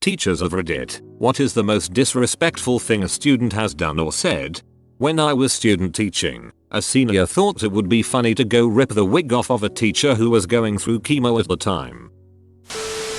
Teachers of Reddit, what is the most disrespectful thing a student has done or said? When I was student teaching, a senior thought it would be funny to go rip the wig off of a teacher who was going through chemo at the time.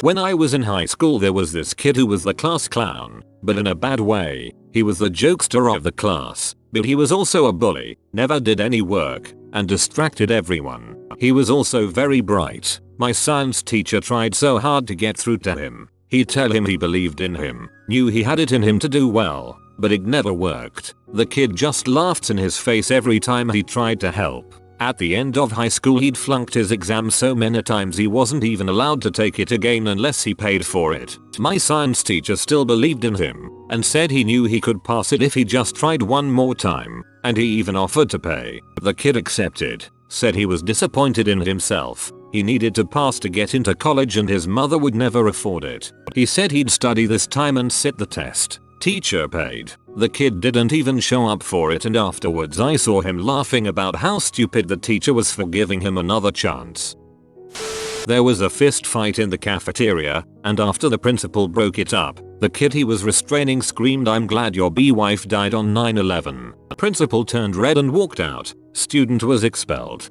When I was in high school there was this kid who was the class clown, but in a bad way. He was the jokester of the class, but he was also a bully, never did any work, and distracted everyone. He was also very bright. My science teacher tried so hard to get through to him. He'd tell him he believed in him, knew he had it in him to do well, but it never worked. The kid just laughed in his face every time he tried to help. At the end of high school he'd flunked his exam so many times he wasn't even allowed to take it again unless he paid for it. My science teacher still believed in him, and said he knew he could pass it if he just tried one more time, and he even offered to pay. The kid accepted, said he was disappointed in himself. He needed to pass to get into college and his mother would never afford it. He said he'd study this time and sit the test. Teacher paid. The kid didn't even show up for it, and afterwards I saw him laughing about how stupid the teacher was for giving him another chance. There was a fist fight in the cafeteria, and after the principal broke it up, the kid he was restraining screamed, "I'm glad your wife died on 9/11. Principal turned red and walked out. Student was expelled.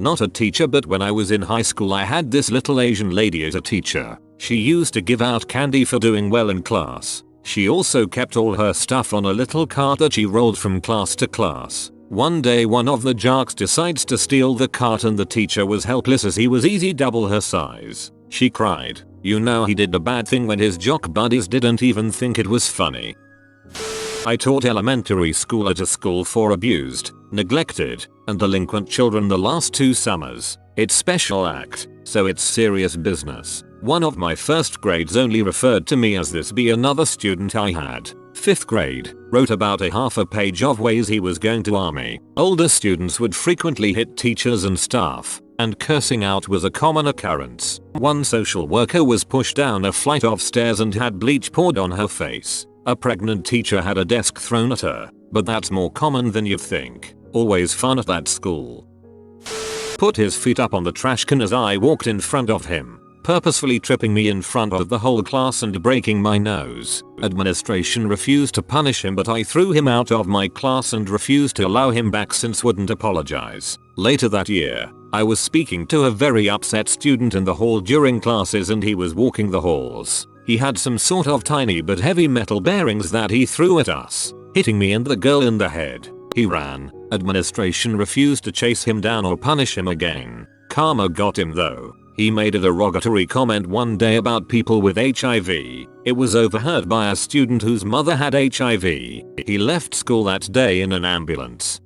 Not a teacher, but when I was in high school I had this little Asian lady as a teacher. She used to give out candy for doing well in class. She also kept all her stuff on a little cart that she rolled from class to class. One day one of the jocks decides to steal the cart and the teacher was helpless as he was easy double her size. She cried. You know he did a bad thing when his jock buddies didn't even think it was funny. I taught elementary school at a school for abused, neglected, and delinquent children the last 2 summers. It's special act, so it's serious business. One of my first grades only referred to me as this. Another student I had, 5th grade, wrote about a half a page of ways he was going to army. Older students would frequently hit teachers and staff, and cursing out was a common occurrence. One social worker was pushed down a flight of stairs and had bleach poured on her face. A pregnant teacher had a desk thrown at her, but that's more common than you'd think. Always fun at that school. Put his feet up on the trash can as I walked in front of him, purposefully tripping me in front of the whole class and breaking my nose. Administration refused to punish him, but I threw him out of my class and refused to allow him back since wouldn't apologize. Later that year, I was speaking to a very upset student in the hall during classes and he was walking the halls. He had some sort of tiny but heavy metal bearings that he threw at us, hitting me and the girl in the head. He ran. Administration refused to chase him down or punish him again. Karma got him though. He made a derogatory comment one day about people with HIV. It was overheard by a student whose mother had HIV. He left school that day in an ambulance.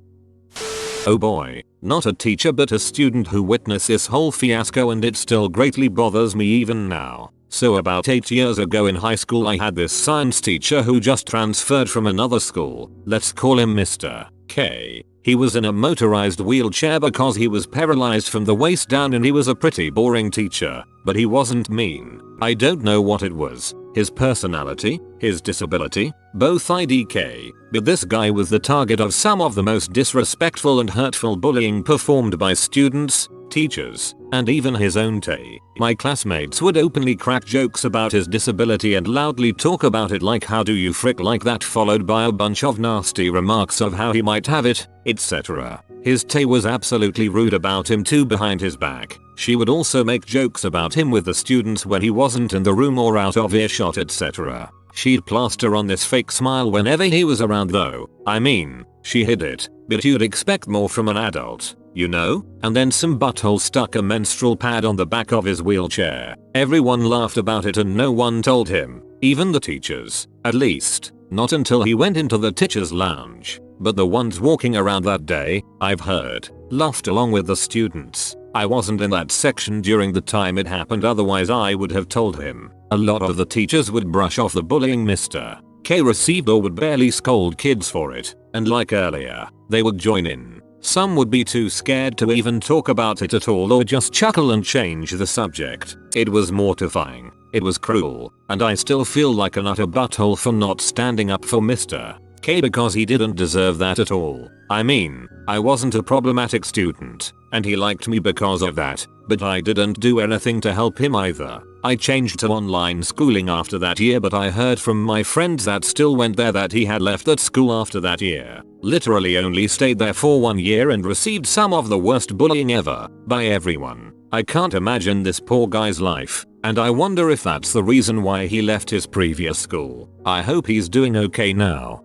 Oh boy, not a teacher but a student who witnessed this whole fiasco, and it still greatly bothers me even now. So about 8 years ago in high school I had this science teacher who just transferred from another school. Let's call him Mr. K. He was in a motorized wheelchair because he was paralyzed from the waist down, and he was a pretty boring teacher, but he wasn't mean. I don't know what it was, his personality, his disability, both IDK, but this guy was the target of some of the most disrespectful and hurtful bullying performed by students, teachers, and even his own Tay. My classmates would openly crack jokes about his disability and loudly talk about it like how do you frick like that, followed by a bunch of nasty remarks of how he might have it, etc. His Tay was absolutely rude about him too behind his back. She would also make jokes about him with the students when he wasn't in the room or out of earshot, etc. She'd plaster on this fake smile whenever he was around though. I mean, she hid it, but you'd expect more from an adult, you know? And then some butthole stuck a menstrual pad on the back of his wheelchair. Everyone laughed about it and no one told him, even the teachers. At least, not until he went into the teacher's lounge. But the ones walking around that day, I've heard, laughed along with the students. I wasn't in that section during the time it happened, otherwise I would have told him. A lot of the teachers would brush off the bullying Mr. K received or would barely scold kids for it, and like earlier, they would join in. Some would be too scared to even talk about it at all or just chuckle and change the subject. It was mortifying. It was cruel, and I still feel like an utter butthole for not standing up for Mr. K because he didn't deserve that at all. I mean, I wasn't a problematic student, and he liked me because of that, but I didn't do anything to help him either. I changed to online schooling after that year, but I heard from my friends that still went there that he had left that school after that year. Literally only stayed there for 1 year and received some of the worst bullying ever by everyone. I can't imagine this poor guy's life, and I wonder if that's the reason why he left his previous school. I hope he's doing okay now.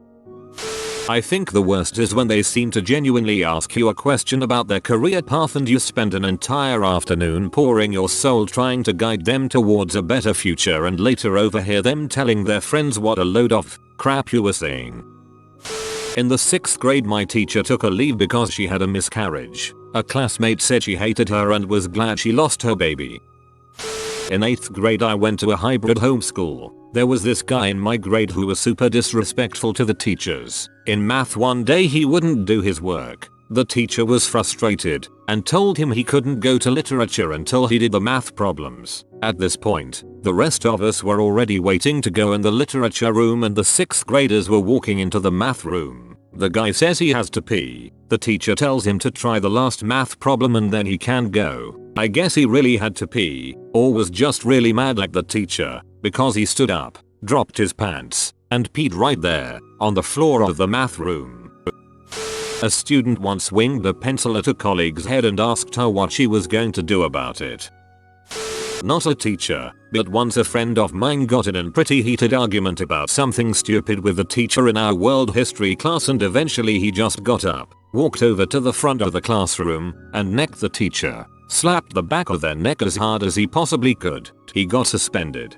I think the worst is when they seem to genuinely ask you a question about their career path and you spend an entire afternoon pouring your soul trying to guide them towards a better future and later overhear them telling their friends what a load of crap you were saying. In the 6th grade, my teacher took a leave because she had a miscarriage. A classmate said she hated her and was glad she lost her baby. In 8th grade, I went to a hybrid homeschool. There was this guy in my grade who was super disrespectful to the teachers. In math one day he wouldn't do his work. The teacher was frustrated and told him he couldn't go to literature until he did the math problems. At this point, the rest of us were already waiting to go in the literature room and the 6th graders were walking into the math room. The guy says he has to pee. The teacher tells him to try the last math problem and then he can go. I guess he really had to pee, or was just really mad at the teacher, because he stood up, dropped his pants, and peed right there, on the floor of the math room. A student once winged a pencil at a colleague's head and asked her what she was going to do about it. Not a teacher, but once a friend of mine got in a pretty heated argument about something stupid with the teacher in our world history class, and eventually he just got up, walked over to the front of the classroom, and necked the teacher, slapped the back of their neck as hard as he possibly could. He got suspended.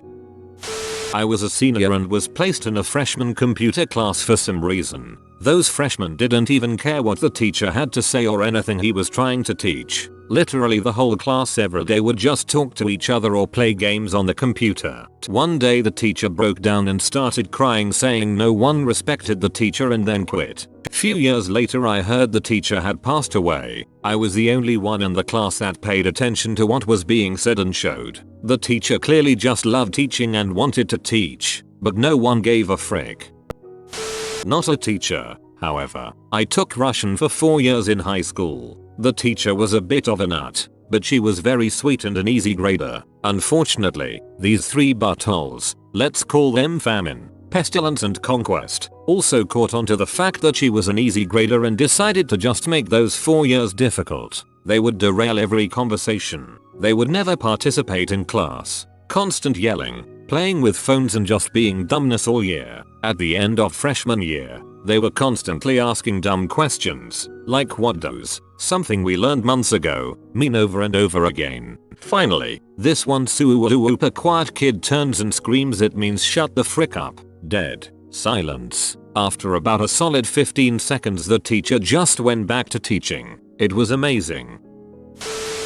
I was a senior and was placed in a freshman computer class for some reason. Those freshmen didn't even care what the teacher had to say or anything he was trying to teach. Literally the whole class every day would just talk to each other or play games on the computer. One day the teacher broke down and started crying, saying no one respected the teacher, and then quit. Few years later I heard the teacher had passed away. I was the only one in the class that paid attention to what was being said and showed. The teacher clearly just loved teaching and wanted to teach, but no one gave a frick. Not a teacher, however. I took Russian for 4 years in high school. The teacher was a bit of a nut, but she was very sweet and an easy grader. Unfortunately, these 3 buttholes, let's call them famine, pestilence and conquest, also caught on to the fact that she was an easy grader and decided to just make those 4 years difficult. They would derail every conversation. They would never participate in class. Constant yelling, playing with phones and just being dumbness all year. At the end of freshman year, they were constantly asking dumb questions, like what does something we learned months ago mean over and over again. Finally, this one super quiet kid turns and screams, "It means shut the frick up." Dead silence. After about a solid 15 seconds the teacher just went back to teaching. It was amazing.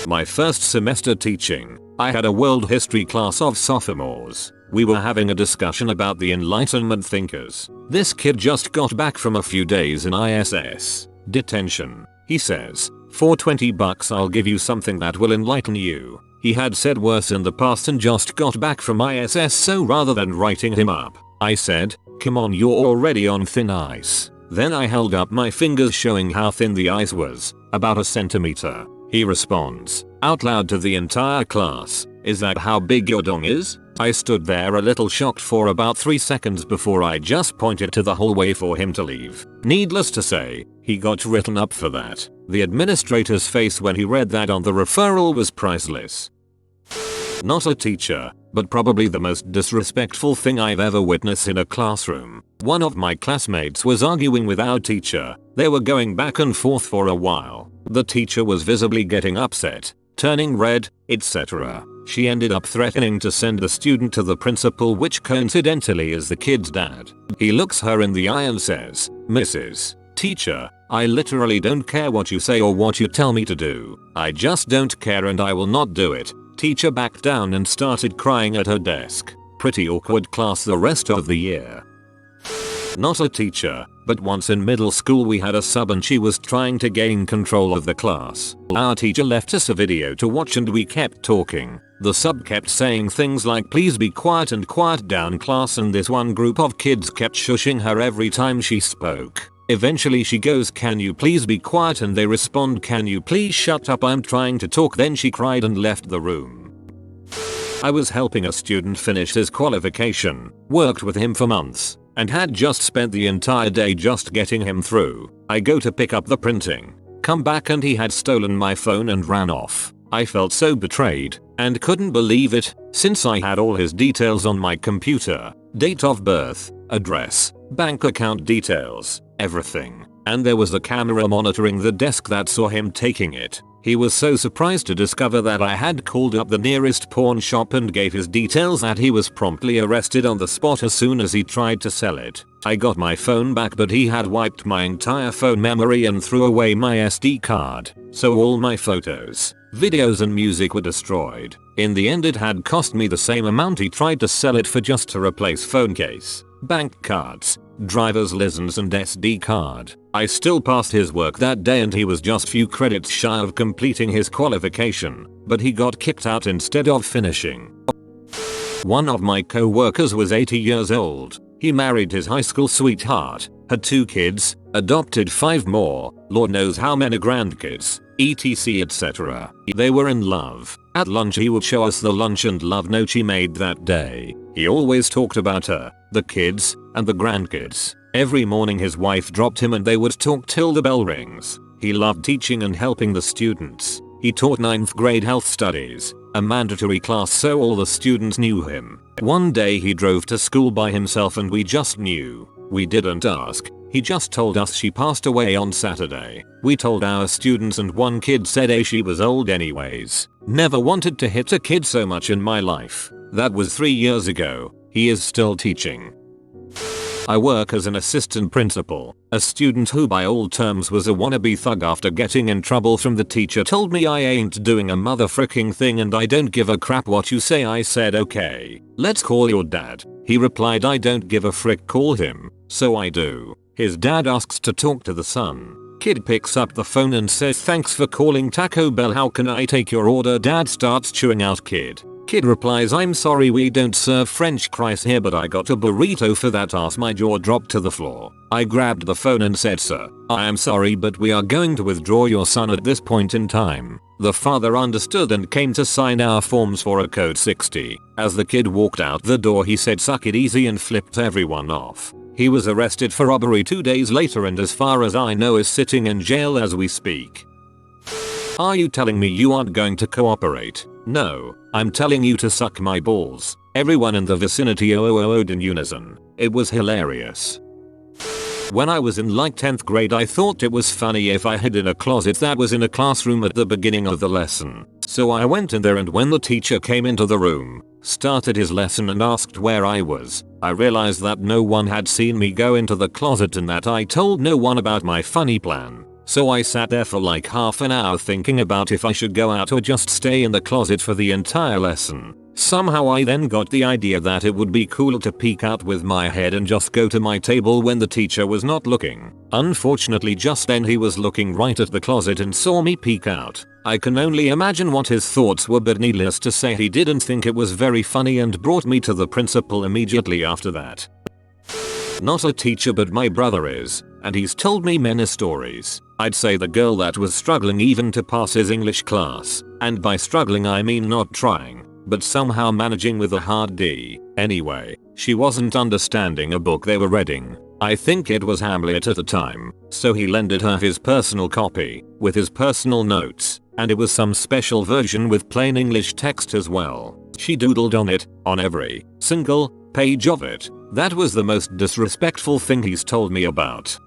My first semester teaching, I had a world history class of sophomores. We were having a discussion about the Enlightenment thinkers. This kid just got back from a few days in ISS detention. He says, "For $20 I'll give you something that will enlighten you." He had said worse in the past and just got back from ISS, so rather than writing him up, I said, "Come on, you're already on thin ice." Then I held up my fingers showing how thin the ice was, about a centimeter. He responds, out loud to the entire class, "Is that how big your dong is?" I stood there a little shocked for about 3 seconds before I just pointed to the hallway for him to leave. Needless to say, he got written up for that. The administrator's face when he read that on the referral was priceless. Not a teacher, but probably the most disrespectful thing I've ever witnessed in a classroom. One of my classmates was arguing with our teacher. They were going back and forth for a while. The teacher was visibly getting upset, turning red, etc. She ended up threatening to send the student to the principal, which coincidentally is the kid's dad. He looks her in the eye and says, "Mrs. Teacher, I literally don't care what you say or what you tell me to do. I just don't care and I will not do it." Teacher backed down and started crying at her desk. Pretty awkward class the rest of the year. Not a teacher, but once in middle school we had a sub and she was trying to gain control of the class. Our teacher left us a video to watch and we kept talking. The sub kept saying things like, "Please be quiet and quiet down class," and this one group of kids kept shushing her every time she spoke. Eventually she goes, "Can you please be quiet?" and they respond, "Can you please shut up, I'm trying to talk." Then she cried and left the room. I was helping a student finish his qualification, worked with him for months, and had just spent the entire day just getting him through. I go to pick up the printing, come back and he had stolen my phone and ran off. I felt so betrayed and couldn't believe it, since I had all his details on my computer, date of birth, address, bank account details, everything. And there was a camera monitoring the desk that saw him taking it. He was so surprised to discover that I had called up the nearest pawn shop and gave his details that he was promptly arrested on the spot as soon as he tried to sell it. I got my phone back, but he had wiped my entire phone memory and threw away my SD card, so all my photos, videos and music were destroyed. In the end it had cost me the same amount he tried to sell it for just to replace phone case, bank cards, driver's license and SD card. I still passed his work that day and he was just few credits shy of completing his qualification, but he got kicked out instead of finishing. One of my co-workers was 80 years old. He married his high school sweetheart, had 2 kids, adopted 5 more, Lord knows how many grandkids, etc etc. They were in love. At lunch he would show us the lunch and love note he made that day. He always talked about her, the kids, and the grandkids. Every morning his wife dropped him and they would talk till the bell rings. He loved teaching and helping the students. He taught 9th grade health studies, a mandatory class, so all the students knew him. One day he drove to school by himself and we just knew. We didn't ask. He just told us she passed away on Saturday. We told our students and one kid said she was old anyways. Never wanted to hit a kid so much in my life. That was 3 years ago. He is still teaching. I work as an assistant principal. A student who by all terms was a wannabe thug after getting in trouble from the teacher told me I ain't doing a motherfricking thing and I don't give a crap what you say. I said okay, let's call your dad. He replied I don't give a frick, call him. So I do. His dad asks to talk to the son. Kid picks up the phone and says thanks for calling Taco Bell, how can I take your order? Dad starts chewing out kid. Kid replies I'm sorry we don't serve french fries here but I got a burrito for that ass. My jaw dropped to the floor. I grabbed the phone and said sir, I am sorry but we are going to withdraw your son at this point in time. The father understood and came to sign our forms for a code 60. As the kid walked out the door he said suck it easy and flipped everyone off. He was arrested for robbery 2 days later and as far as I know is sitting in jail as we speak. Are you telling me you aren't going to cooperate? No, I'm telling you to suck my balls. Everyone in the vicinity OOO'd in unison. It was hilarious. When I was in like 10th grade I thought it was funny if I hid in a closet that was in a classroom at the beginning of the lesson. So I went in there and when the teacher came into the room, started his lesson and asked where I was, I realized that no one had seen me go into the closet and that I told no one about my funny plan. So I sat there for like half an hour thinking about if I should go out or just stay in the closet for the entire lesson. Somehow I then got the idea that it would be cool to peek out with my head and just go to my table when the teacher was not looking. Unfortunately just then he was looking right at the closet and saw me peek out. I can only imagine what his thoughts were, but needless to say he didn't think it was very funny and brought me to the principal immediately after that. Not a teacher but my brother is, and he's told me many stories. I'd say the girl that was struggling even to pass his English class, and by struggling I mean not trying, but somehow managing with a hard D. Anyway, she wasn't understanding a book they were reading. I think it was Hamlet at the time, so he lended her his personal copy, with his personal notes, and it was some special version with plain English text as well. She doodled on it, on every single page of it. That was the most disrespectful thing he's told me about.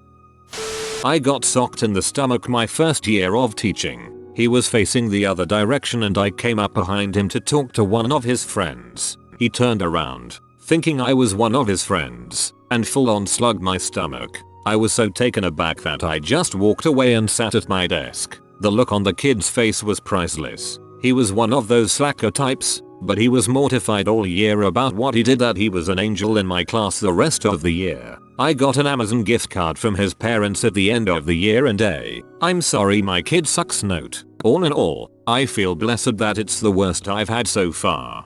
I got socked in the stomach my first year of teaching. He was facing the other direction and I came up behind him to talk to one of his friends. He turned around, thinking I was one of his friends, and full on slugged my stomach. I was so taken aback that I just walked away and sat at my desk. The look on the kid's face was priceless. He was one of those slacker types, but he was mortified all year about what he did that he was an angel in my class the rest of the year. I got an Amazon gift card from his parents at the end of the year and I'm sorry my kid sucks note. All in all, I feel blessed that it's the worst I've had so far.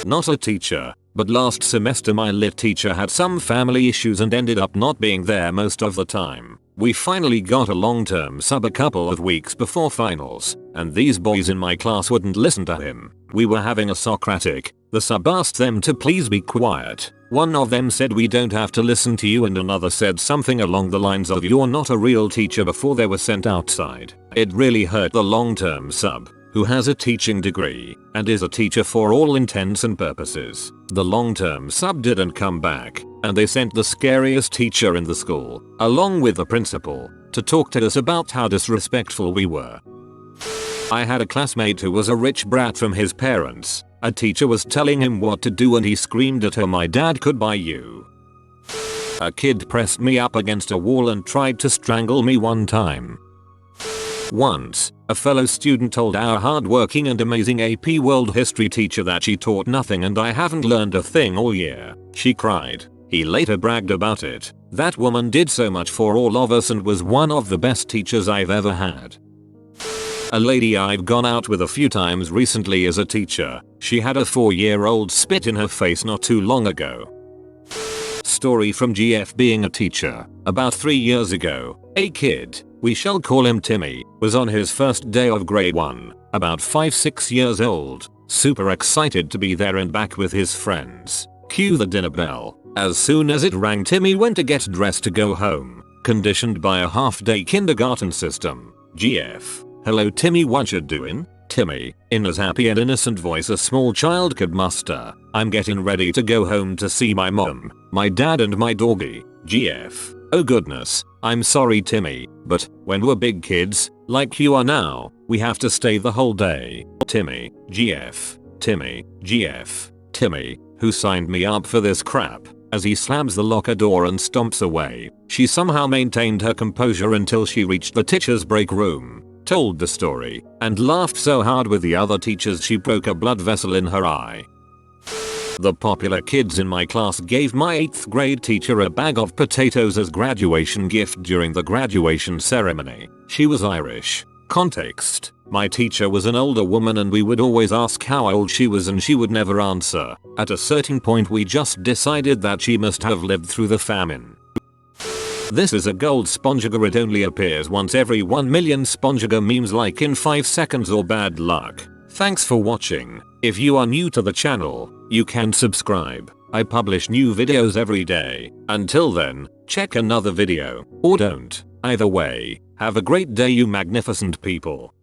Not a teacher, But last semester my lit teacher had some family issues and ended up not being there most of the time. We finally got a long-term sub a couple of weeks before finals, and these boys in my class wouldn't listen to him. We were having a Socratic. The sub asked them to please be quiet. One of them said we don't have to listen to you and another said something along the lines of you're not a real teacher before they were sent outside. It really hurt the long-term sub, who has a teaching degree and is a teacher for all intents and purposes. The long-term sub didn't come back, and they sent the scariest teacher in the school, along with the principal, to talk to us about how disrespectful we were. I had a classmate who was a rich brat from his parents. A teacher was telling him what to do and he screamed at her, "My dad could buy you." A kid pressed me up against a wall and tried to strangle me one time. Once, a fellow student told our hardworking and amazing AP World History teacher that she taught nothing and I haven't learned a thing all year. She cried. He later bragged about it. That woman did so much for all of us and was one of the best teachers I've ever had. A lady I've gone out with a few times recently is a teacher. She had a 4-year-old spit in her face not too long ago. Story from GF being a teacher. About 3 years ago, a kid, we shall call him Timmy, was on his first day of grade 1, about 5-6 years old, super excited to be there and back with his friends. Cue the dinner bell. As soon as it rang, Timmy went to get dressed to go home, conditioned by a half-day kindergarten system. GF. "Hello Timmy, what you doing?" Timmy, in as happy and innocent voice a small child could muster. "I'm getting ready to go home to see my mom, my dad and my doggy." GF. "Oh goodness, I'm sorry Timmy, but when we're big kids, like you are now, we have to stay the whole day." Timmy. GF. Timmy. GF. Timmy, who signed me up for this crap, as he slams the locker door and stomps away. She somehow maintained her composure until she reached the teacher's break room, told the story, and laughed so hard with the other teachers she broke a blood vessel in her eye. The popular kids in my class gave my 8th grade teacher a bag of potatoes as graduation gift during the graduation ceremony. She was Irish. Context: my teacher was an older woman and we would always ask how old she was and she would never answer. At a certain point we just decided that she must have lived through the famine. This is a gold SpongeBob. It only appears once every 1 million SpongeBob memes, like in 5 seconds or bad luck. Thanks for watching. If you are new to the channel, you can subscribe. I publish new videos every day. Until then, check another video, or don't. Either way, have a great day you magnificent people.